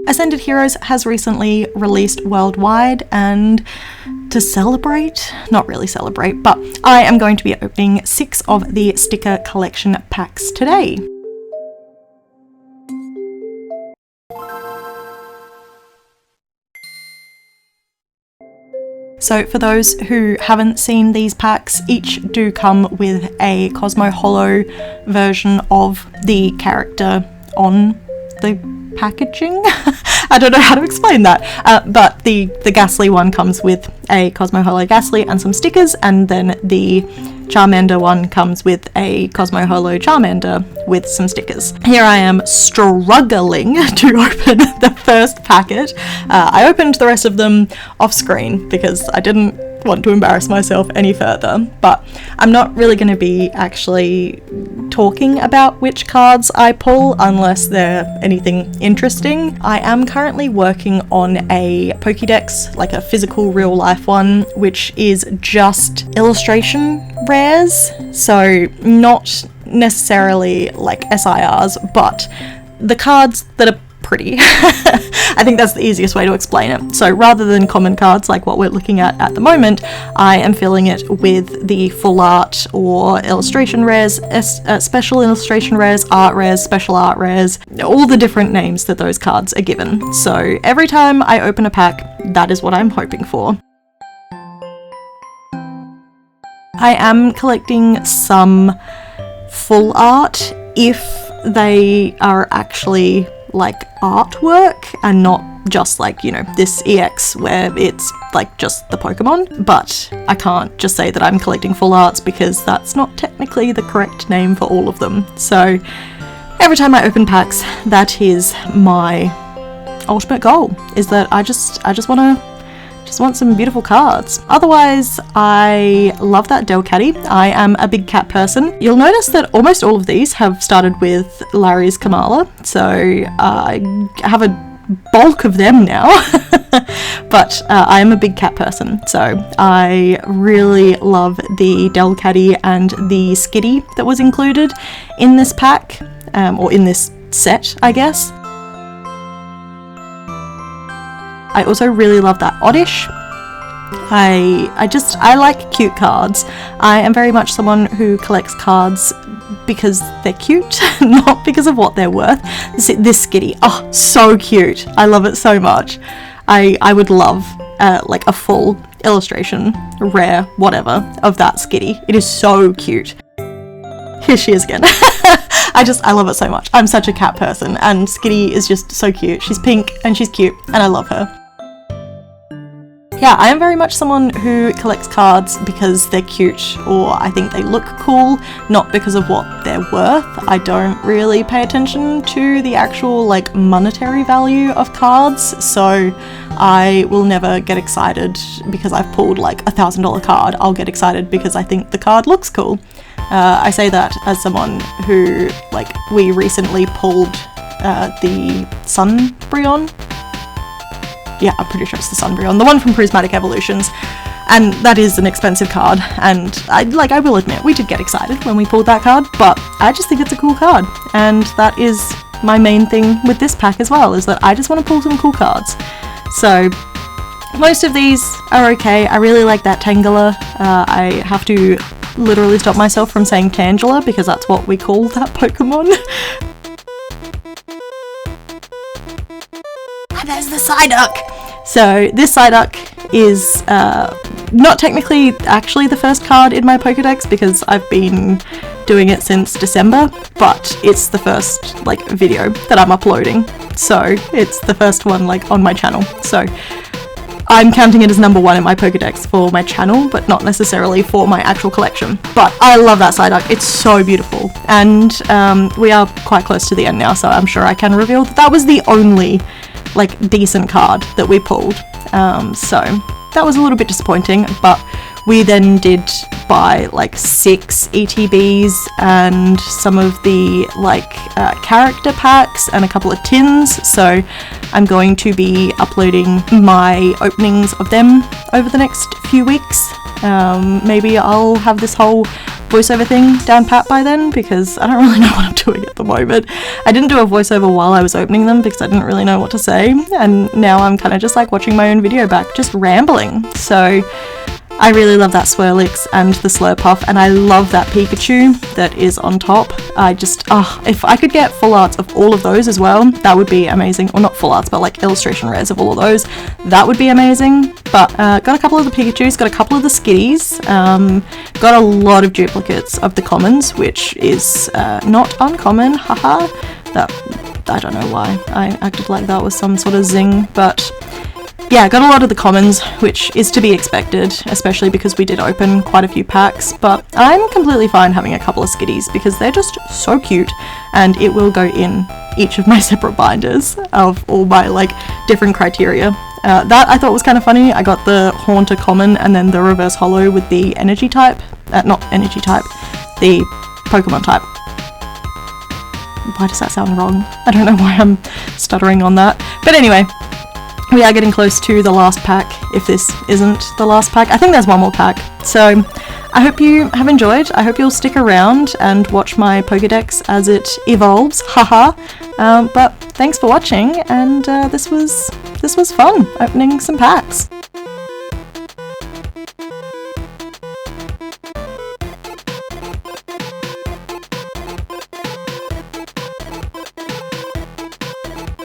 Ascended Heroes has recently released worldwide, and to celebrate, not really celebrate, but I am going to be opening 6 of the sticker collection packs today. So for those who haven't seen these packs, each do come with a Cosmo Holo version of the character on the packaging. I don't know how to explain that, but the Ghastly one comes with a Cosmo Holo Ghastly and some stickers, and then the Charmander one comes with a Cosmo Holo Charmander with some stickers. Here I am struggling to open the first packet. I opened the rest of them off screen because I didn't want to embarrass myself any further, but I'm not really going to be actually talking about which cards I pull unless they're anything interesting. I am currently working on a Pokédex, like a physical real life one, which is just illustration rares, so not necessarily like SIRs, but the cards that are pretty. I think that's the easiest way to explain it. So rather than common cards like what we're looking at the moment, I am filling it with the full art or illustration rares, special illustration rares, art rares, special art rares, all the different names that those cards are given. So every time I open a pack, that is what I'm hoping for. I am collecting some full art if they are actually like artwork and not just like, you know, this EX where it's like just the Pokemon. But I can't just say that I'm collecting full arts because that's not technically the correct name for all of them. So every time I open packs, that is my ultimate goal, is that I just want some beautiful cards. Otherwise, I love that Delcatty. I am a big cat person. You'll notice that almost all of these have started with Larry's Kamala, so I have a bulk of them now. But I am a big cat person, so I really love the Delcatty and the Skitty that was included in this pack, or in this set, I guess. I also really love that Oddish. I like cute cards. I am very much someone who collects cards because they're cute, not because of what they're worth. This Skitty, oh, so cute. I love it so much. I would love like a full illustration, rare, whatever, of that Skitty. It is so cute. Here she is again. I love it so much. I'm such a cat person, and Skitty is just so cute. She's pink and she's cute, and I love her. Yeah, I am very much someone who collects cards because they're cute or I think they look cool, not because of what they're worth. I don't really pay attention to the actual like monetary value of cards, so I will never get excited because I've pulled like $1,000 card. I'll get excited because I think the card looks cool. I say that as someone who, like, we recently pulled the Sunbryon. Yeah, I'm pretty sure it's the Sunbryon, the one from Prismatic Evolutions, and that is an expensive card, and I will admit, we did get excited when we pulled that card, but I just think it's a cool card, and that is my main thing with this pack as well, is that I just want to pull some cool cards. So most of these are okay. I really like that Tangela. I have to literally stop myself from saying Tangela because that's what we call that Pokemon. There's the Psyduck! So this Psyduck is not technically actually the first card in my Pokédex because I've been doing it since December, but it's the first like video that I'm uploading, so it's the first one like on my channel, so I'm counting it as number 1 in my Pokédex for my channel, but not necessarily for my actual collection. But I love that Psyduck, it's so beautiful, and we are quite close to the end now, so I'm sure I can reveal that that was the only like decent card that we pulled, so that was a little bit disappointing, but we then did buy like 6 ETBs and some of the like character packs and a couple of tins, so I'm going to be uploading my openings of them over the next few weeks. Maybe I'll have this whole voiceover thing down pat by then, because I don't really know what I'm doing at the moment. I didn't do a voiceover while I was opening them because I didn't really know what to say, and now I'm kind of just like watching my own video back, just rambling. So I really love that Swirlix and the Slurpuff, and I love that Pikachu that is on top. I just, if I could get full arts of all of those as well, that would be amazing. Or not full arts, but like illustration rares of all of those, that would be amazing. But got a couple of the Pikachus, got a couple of the Skitties, got a lot of duplicates of the commons, which is not uncommon, haha. That, I don't know why I acted like that was some sort of zing, but yeah, got a lot of the commons, which is to be expected, especially because we did open quite a few packs, but I'm completely fine having a couple of Skitties because they're just so cute, and it will go in each of my separate binders of all my like different criteria. That I thought was kind of funny. I got the Haunter common and then the reverse holo with the energy type, not energy type, the Pokemon type. Why does that sound wrong? I don't know why I'm stuttering on that, but anyway. We are getting close to the last pack, if this isn't the last pack. I think there's one more pack. So I hope you have enjoyed. I hope you'll stick around and watch my Pokédex as it evolves. Haha. But thanks for watching, and this was fun, opening some packs.